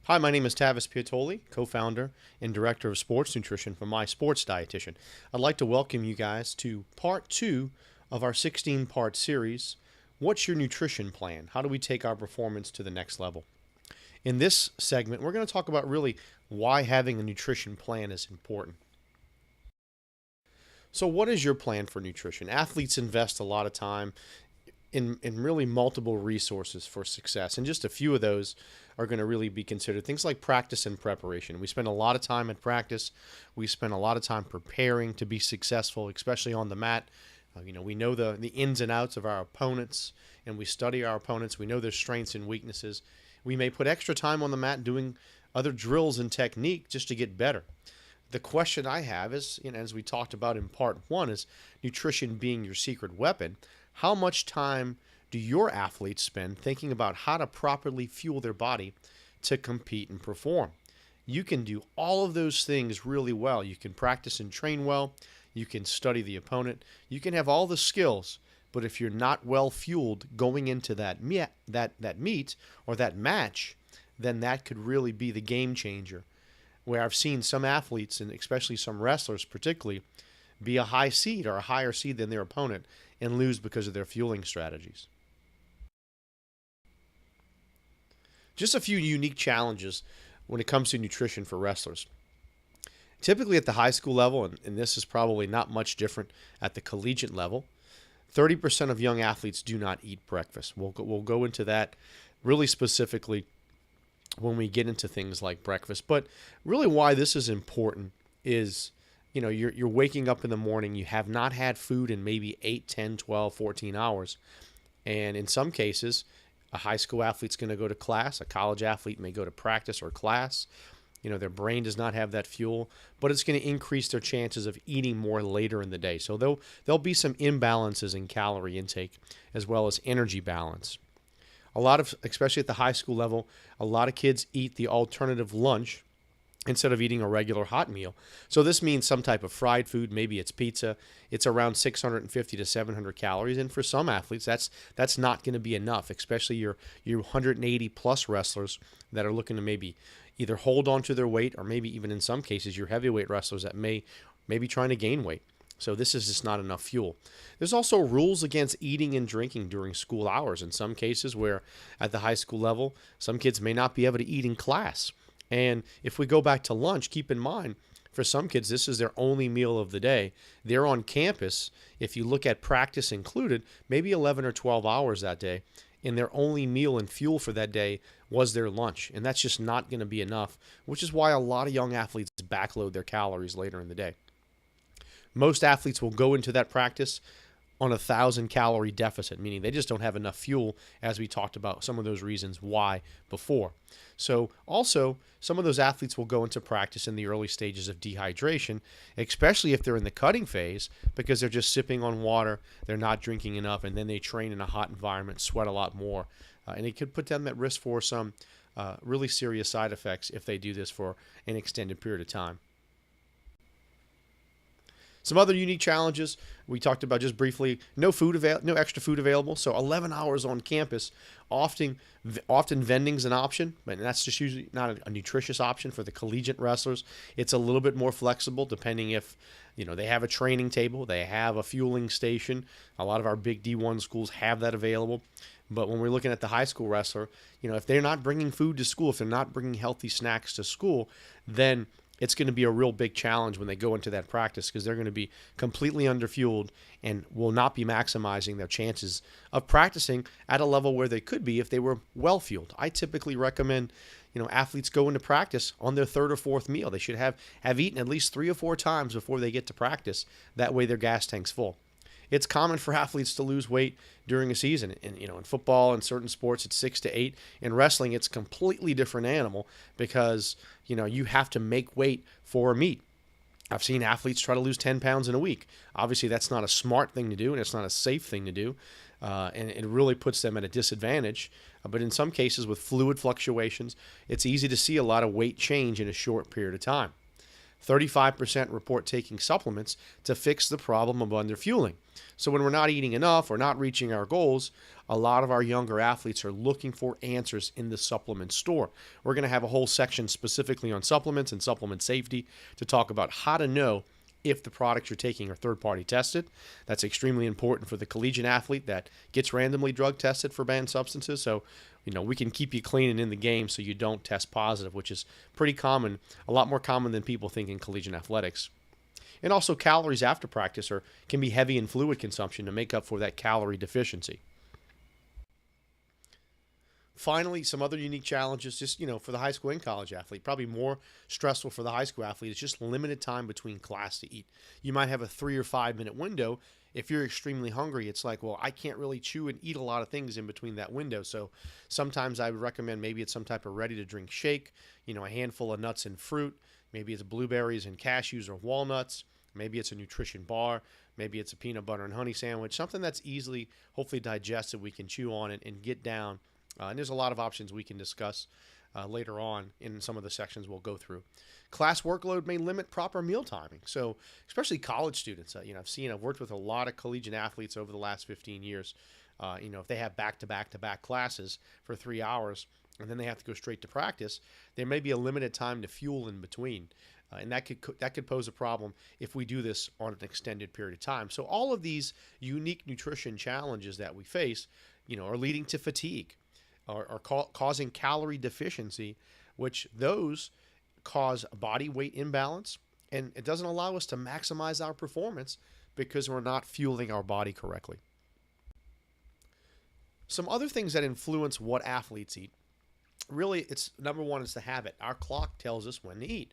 Hi, my name is Tavis Piatoli, co-founder and director of sports nutrition for My Sports Dietitian. I'd like to welcome you guys to part 2 of our 16-part series, What's Your Nutrition Plan? How do we take our performance to the next level? In this segment, we're going to talk about really why having a nutrition plan is important. So what is your plan for nutrition? Athletes invest a lot of time in really multiple resources for success. And just a few of those are going to really be considered things like practice and preparation. We spend a lot of time at practice. We spend a lot of time preparing to be successful, especially on the mat. We know the ins and outs of our opponents, and we study our opponents. We know their strengths and weaknesses. We may put extra time on the mat doing other drills and technique just to get better. The question I have is, as we talked about in part 1, is nutrition being your secret weapon. How much time do your athletes spend thinking about how to properly fuel their body to compete and perform? You can do all of those things really well. You can practice and train well. You can study the opponent. You can have all the skills, but if you're not well fueled going into that meet or that match, then that could really be the game changer. Where I've seen some athletes, and especially some wrestlers particularly, be a high seed or a higher seed than their opponent and lose because of their fueling strategies. Just a few unique challenges when it comes to nutrition for wrestlers. Typically at the high school level, and this is probably not much different at the collegiate level, 30% of young athletes do not eat breakfast. We'll go into that really specifically when we get into things like breakfast. But really why this is important is, you're waking up in the morning, you have not had food in maybe 8, 10, 12, 14 hours. And in some cases, a high school athlete's going to go to class, a college athlete may go to practice or class. Their brain does not have that fuel, but it's going to increase their chances of eating more later in the day. So there'll be some imbalances in calorie intake as well as energy balance. Especially at the high school level, a lot of kids eat the alternative lunch instead of eating a regular hot meal. So this means some type of fried food, maybe it's pizza. It's around 650 to 700 calories. And for some athletes, that's not going to be enough, especially your 180 plus wrestlers that are looking to maybe either hold on to their weight or maybe even in some cases your heavyweight wrestlers that may be trying to gain weight. So this is just not enough fuel. There's also rules against eating and drinking during school hours in some cases where at the high school level, some kids may not be able to eat in class. And if we go back to lunch, keep in mind, for some kids, this is their only meal of the day. They're on campus, if you look at practice included, maybe 11 or 12 hours that day, and their only meal and fuel for that day was their lunch. And that's just not going to be enough, which is why a lot of young athletes backload their calories later in the day. Most athletes will go into that practice on a 1,000-calorie deficit, meaning they just don't have enough fuel, as we talked about some of those reasons why before. So also, some of those athletes will go into practice in the early stages of dehydration, especially if they're in the cutting phase, because they're just sipping on water, they're not drinking enough, and then they train in a hot environment, sweat a lot more. And it could put them at risk for some really serious side effects if they do this for an extended period of time. Some other unique challenges we talked about just briefly: no extra food available. So 11 hours on campus, often vending's an option, but that's just usually not a nutritious option for the collegiate wrestlers. It's a little bit more flexible depending if they have a training table, they have a fueling station. A lot of our big D1 schools have that available. But when we're looking at the high school wrestler, if they're not bringing food to school, if they're not bringing healthy snacks to school, then it's going to be a real big challenge when they go into that practice because they're going to be completely underfueled and will not be maximizing their chances of practicing at a level where they could be if they were well fueled. I typically recommend, athletes go into practice on their third or fourth meal. They should have eaten at least 3 or 4 times before they get to practice. That way their gas tank's full. It's common for athletes to lose weight during a season. And, in football and certain sports, it's 6 to 8. In wrestling, it's a completely different animal because, you have to make weight for a meet. I've seen athletes try to lose 10 pounds in a week. Obviously, that's not a smart thing to do, and it's not a safe thing to do. And it really puts them at a disadvantage. But in some cases, with fluid fluctuations, it's easy to see a lot of weight change in a short period of time. 35% report taking supplements to fix the problem of underfueling. So when we're not eating enough or not reaching our goals, a lot of our younger athletes are looking for answers in the supplement store. We're going to have a whole section specifically on supplements and supplement safety to talk about how to know if the products you're taking are third-party tested. That's extremely important for the collegiate athlete that gets randomly drug tested for banned substances. So, we can keep you clean and in the game so you don't test positive, which is pretty common, a lot more common than people think in collegiate athletics. And also calories after practice can be heavy in fluid consumption to make up for that calorie deficiency. Finally, some other unique challenges, just, for the high school and college athlete, probably more stressful for the high school athlete, is just limited time between class to eat. You might have a 3 or 5 minute window. If you're extremely hungry, it's like, well, I can't really chew and eat a lot of things in between that window. So sometimes I would recommend maybe it's some type of ready to drink shake, a handful of nuts and fruit. Maybe it's blueberries and cashews or walnuts. Maybe it's a nutrition bar. Maybe it's a peanut butter and honey sandwich, something that's easily, hopefully digested, we can chew on it and get down. And there's a lot of options we can discuss later on in some of the sections we'll go through. Class workload may limit proper meal timing. So especially college students, I've worked with a lot of collegiate athletes over the last 15 years. If they have back-to-back classes for 3 hours and then they have to go straight to practice, there may be a limited time to fuel in between. And that could pose a problem if we do this on an extended period of time. So all of these unique nutrition challenges that we face, are leading to fatigue, are causing calorie deficiency, which those cause body weight imbalance, and it doesn't allow us to maximize our performance because we're not fueling our body correctly. Some other things that influence what athletes eat, really, it's number one is the habit. Our clock tells us when to eat.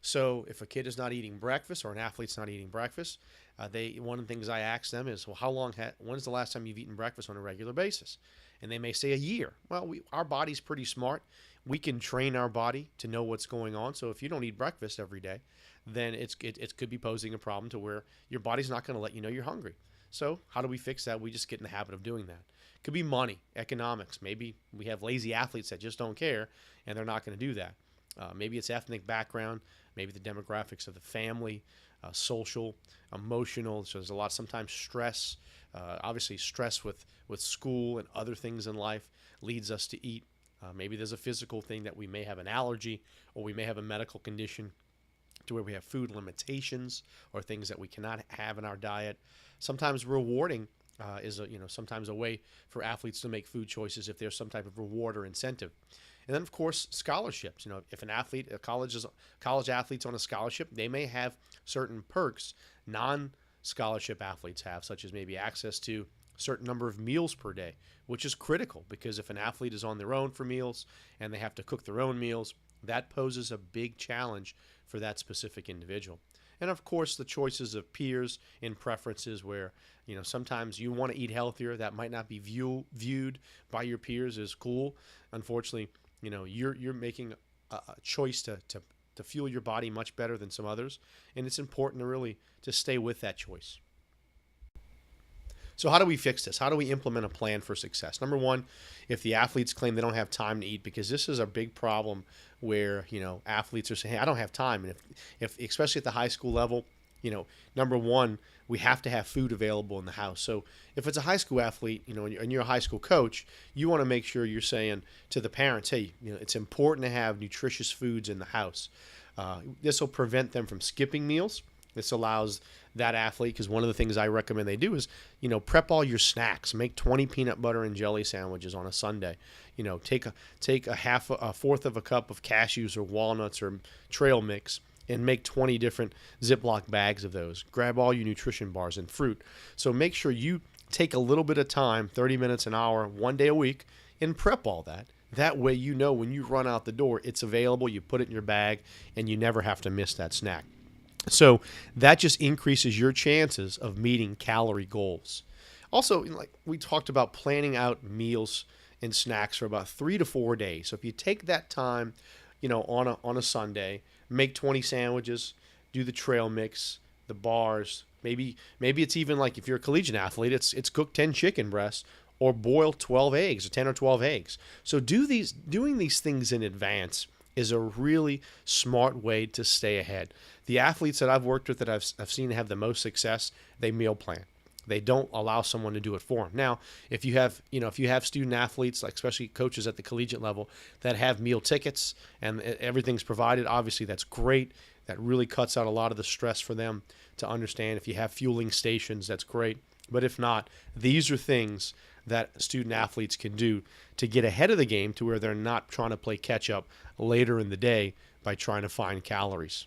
So if a kid is not eating breakfast or an athlete's not eating breakfast, one of the things I ask them is, well, when's the last time you've eaten breakfast on a regular basis? And they may say a year. Well, our body's pretty smart. We can train our body to know what's going on. So if you don't eat breakfast every day, then it could be posing a problem to where your body's not going to let you know you're hungry. So how do we fix that? We just get in the habit of doing that. It could be money, economics. Maybe we have lazy athletes that just don't care and they're not going to do that. Maybe it's ethnic background, maybe the demographics of the family, social, emotional. So there's sometimes stress. Obviously, stress with school and other things in life leads us to eat. Maybe there's a physical thing that we may have an allergy or we may have a medical condition to where we have food limitations or things that we cannot have in our diet. Sometimes rewarding is sometimes a way for athletes to make food choices if there's some type of reward or incentive. And then, of course, scholarships. If a college athlete's on a scholarship, they may have certain perks non-scholarship athletes have, such as maybe access to a certain number of meals per day, which is critical because if an athlete is on their own for meals and they have to cook their own meals, that poses a big challenge for that specific individual. And of course, the choices of peers and preferences where, sometimes you want to eat healthier. That might not be viewed by your peers as cool. Unfortunately, you're making a choice to fuel your body much better than some others. And it's important to stay with that choice. So how do we fix this? How do we implement a plan for success? Number one, if the athletes claim they don't have time to eat, because this is a big problem where, athletes are saying, hey, I don't have time. And if especially at the high school level, number one, we have to have food available in the house. So if it's a high school athlete, and you're a high school coach, you want to make sure you're saying to the parents, hey, it's important to have nutritious foods in the house. This will prevent them from skipping meals. This allows that athlete, because one of the things I recommend they do is, prep all your snacks. Make 20 peanut butter and jelly sandwiches on a Sunday. Take a fourth of a cup of cashews or walnuts or trail mix and make 20 different Ziploc bags of those. Grab all your nutrition bars and fruit. So make sure you take a little bit of time, 30 minutes, an hour, one day a week, and prep all that. That way when you run out the door, it's available, you put it in your bag, and you never have to miss that snack. So that just increases your chances of meeting calorie goals. Also, like we talked about, planning meals and snacks for about 3 to 4 days. So if you take that time, on a Sunday, make 20 sandwiches, do the trail mix, the bars. Maybe it's even like if you're a collegiate athlete, it's cook 10 chicken breasts or boil 12 eggs or 10 or 12 eggs. So doing these things in advance is a really smart way to stay ahead. The athletes that I've worked with that I've seen have the most success, they meal plan. They don't allow someone to do it for them. Now, if you have student athletes, like especially coaches at the collegiate level, that have meal tickets and everything's provided, obviously that's great. That really cuts out a lot of the stress for them to understand. If you have fueling stations, that's great. But if not, these are things that student athletes can do to get ahead of the game to where they're not trying to play catch up later in the day by trying to find calories.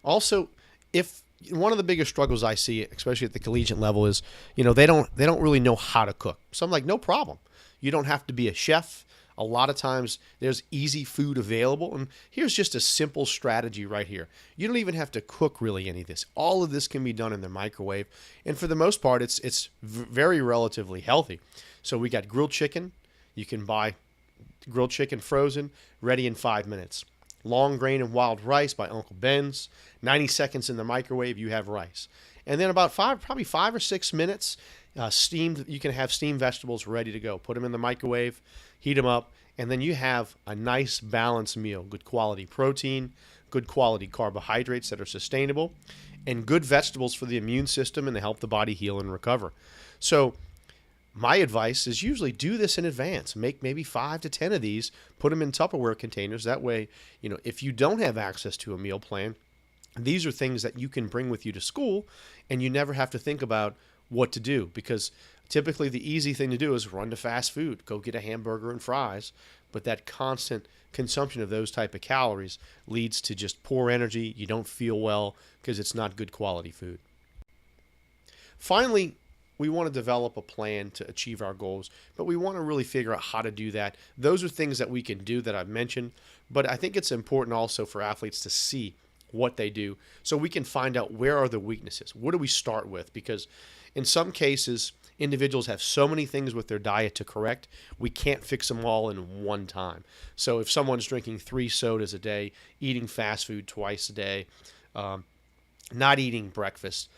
Also, if one of the biggest struggles I see, especially at the collegiate level, is they don't really know how to cook. So I'm like, no problem. You don't have to be a chef. A lot of times there's easy food available, and here's just a simple strategy right here. You don't even have to cook really any of this. All of this can be done in the microwave, and for the most part, it's very relatively healthy. So we got grilled chicken. You can buy grilled chicken frozen, ready in 5 minutes. Long grain and wild rice by Uncle Ben's. 90 seconds in the microwave, you have rice. And then about probably 5 or 6 minutes, steamed. You can have steamed vegetables ready to go. Put them in the microwave, heat them up, and then you have a nice balanced meal. Good quality protein, good quality carbohydrates that are sustainable, and good vegetables for the immune system and to help the body heal and recover. So my advice is usually do this in advance. Make maybe 5 to 10 of these, put them in Tupperware containers. That way, if you don't have access to a meal plan, these are things that you can bring with you to school, and you never have to think about what to do, because typically the easy thing to do is run to fast food, go get a hamburger and fries. But that constant consumption of those type of calories leads to just poor energy. You don't feel well because it's not good quality food. Finally, we want to develop a plan to achieve our goals, but we want to really figure out how to do that. Those are things that we can do that I've mentioned, but I think it's important also for athletes to see what they do so we can find out where are the weaknesses. What do we start with? Because in some cases, individuals have so many things with their diet to correct, we can't fix them all in one time. So if someone's drinking 3 sodas a day, eating fast food twice a day, not eating breakfast,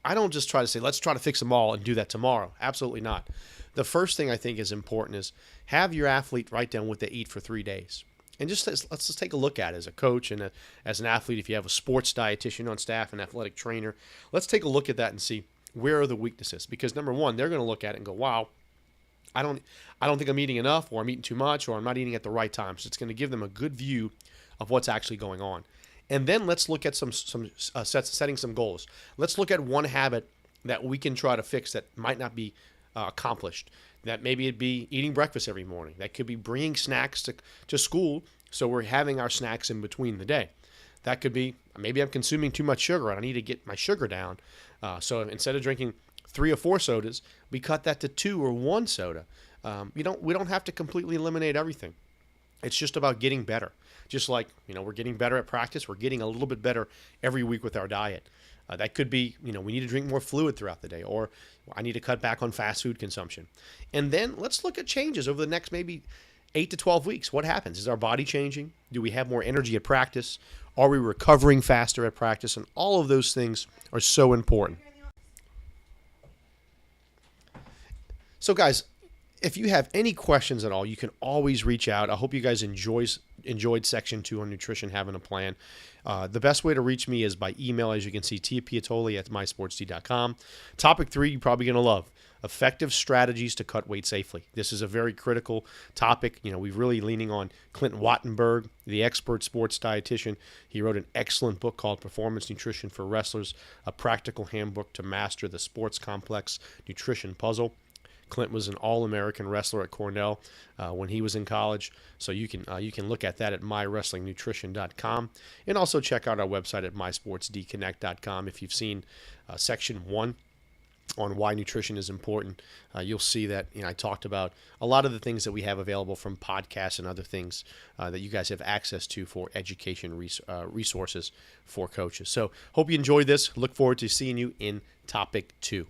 I don't just try to say, let's try to fix them all and do that tomorrow. Absolutely not. The first thing I think is important is have your athlete write down what they eat for 3 days. And let's just take a look at it as a coach and as an athlete. If you have a sports dietitian on staff, an athletic trainer, let's take a look at that and see where are the weaknesses. Because number one, they're going to look at it and go, wow, I don't think I'm eating enough, or I'm eating too much, or I'm not eating at the right time. So it's going to give them a good view of what's actually going on. And then let's look at setting some goals. Let's look at one habit that we can try to fix that might not be accomplished. That maybe it'd be eating breakfast every morning. That could be bringing snacks to school, so we're having our snacks in between the day. That could be maybe I'm consuming too much sugar and I need to get my sugar down. So instead of drinking 3 or 4 sodas, we cut that to 2 or 1 soda. We don't have to completely eliminate everything. It's just about getting better. Just like we're getting better at practice, we're getting a little bit better every week with our diet. That could be, we need to drink more fluid throughout the day, or I need to cut back on fast food consumption. And then let's look at changes over the next maybe 8 to 12 weeks. What happens? Is our body changing? Do we have more energy at practice? Are we recovering faster at practice? And all of those things are so important. So guys, if you have any questions at all, you can always reach out. I hope you guys enjoyed section 2 on nutrition, having a plan. The best way to reach me is by email, as you can see, tpiatoli@mysportsd.com. Topic 3, you're probably going to love. Effective strategies to cut weight safely. This is a very critical topic. We're really leaning on Clint Wattenberg, the expert sports dietitian. He wrote an excellent book called Performance Nutrition for Wrestlers, a practical handbook to master the sports complex nutrition puzzle. Clint was an All-American wrestler at Cornell when he was in college. So you can look at that at mywrestlingnutrition.com, and also check out our website at mysportsdconnect.com. If you've seen section 1 on why nutrition is important, you'll see that I talked about a lot of the things that we have available from podcasts and other things that you guys have access to for education resources for coaches. So hope you enjoyed this. Look forward to seeing you in topic 2.